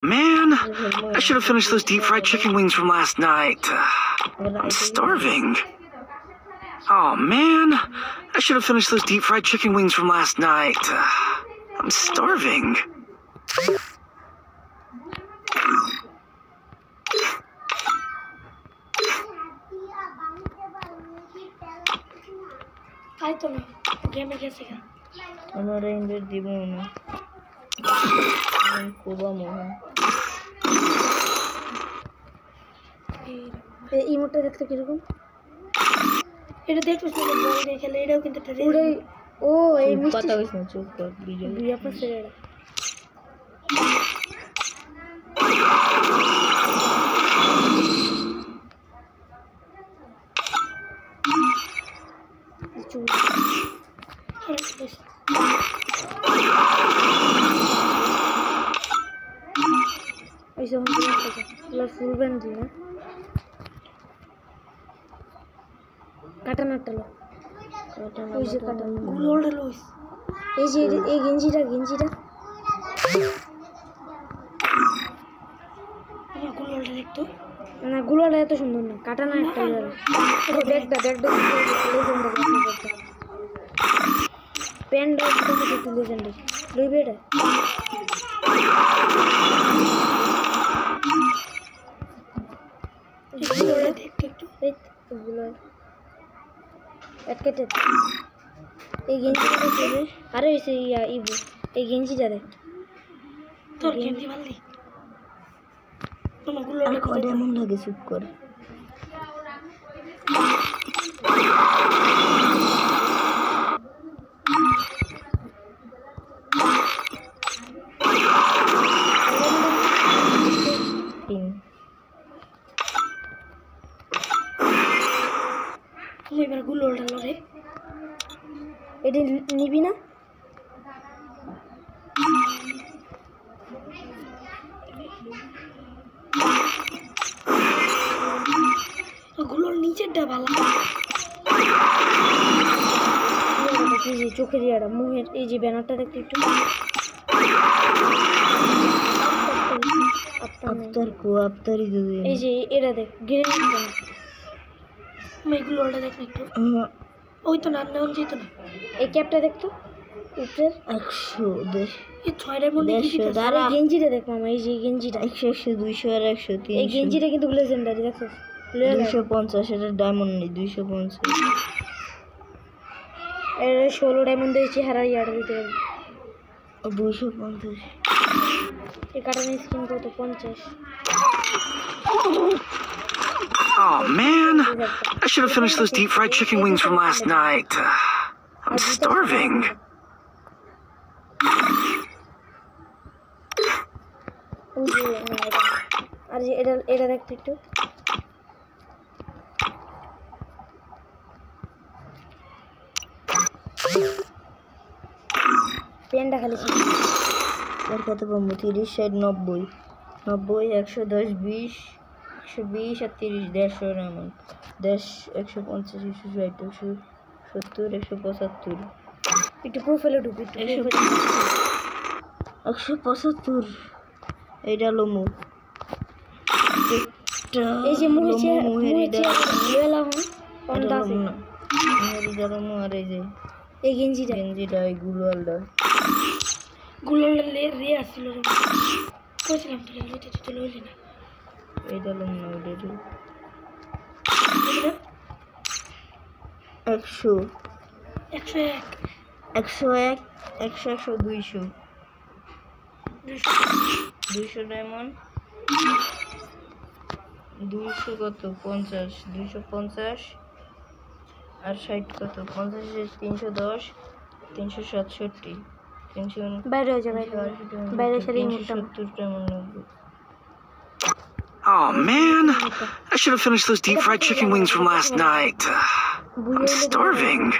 Man, I should have finished those deep fried chicken wings from last night. I'm starving. Oh man, I should have finished those deep fried chicken wings from last night. I'm starving. I don't know. Game कैसे का? हमारे इंद्र दीपों में कोबा मोहन এই মোটটা দেখতে কিরকম? এটা দেখছিস না বল দেখে এটাও কিন্তু পুরো ও এই মিষ্টি কথা কইছ না চুপ কর ভিডিও দুইয়া পাশে রে চুপ ऐसे हम पूरा फुल बन दिया काटा नटलो ওই যে কাটা গুলোটা লইস এই যে এই গেঞ্জিটা আমার গুলোটা দেখতো না গুলোটা এত সুন্দর না কাটা না একটা ব্যাগটা লেজেন্ডারি প্যান্টটা একটু লেজেন্ডারি লইবে এটা গুলোটা দেখতে একটু গুলো এটকেটে এই গেঞ্জিটা দেখবে আরে এসে ইবো এই গেঞ্জিটা দেখ তোর গেঞ্জি ভালো নেই তোমার গুলোটা কোডে মন লাগে চুপ কর এবার গুলোটা লরে এটা নিবি না গুলোর নিচেরটা ভালো এই যে চোখের ইয়াটা মুখের এই যে ব্যানারটা দেখতে একটু আফতারি দিদি এই যে এটা দেখ গ্রিন মেগুলোটা দেখ একটু ওই তো নাম নেওয়া যেত না এই ক্যাপটা দেখতো উপরের 100 দেশ এই 6টার মধ্যে কি দাঁড়া গেঞ্জিটা দেখ মামা এই যে গেঞ্জিটা 100 200 আর 100 300 এই গেঞ্জিটা কিন্তু লেজেন্ডারি দেখো 250 এটা ডায়মন্ড নেই 250 এর 16 ডায়মন্ড দিয়ে চেহারা ইয়াটা দিতে হবে 250 এই কাটার স্কিন কত 50 Oh man, I should have finished those deep fried chicken wings from last night. I'm starving. আর যে এটা দেখতে একটু পেনটা খালি আর কত পাবো 30 60 90 90 110 20 120 আর 30 150 এমন 10 150 160 170 175 একটু প্রোফাইলে ঢুকি 175 এইটা লোমো এই যে মুহে লেলা হন কোনটা আছে না মেরি জারমো আর এই যে এই গেঞ্জিটা এই গুলোলটা রে আসছিল কইছিলাম তো লইতে তো লইলি না এইটা লোমো না ওইটা 100 101 101 100 200 ডায়মন্ড 200 কত 50 250 আর 60 কত 50 310 367 300 বাইরে হয়ে যাবে বাইরে সারি মুটটা 70 diamond Oh man, I should have finished those deep fried chicken wings from last night. I'm starving.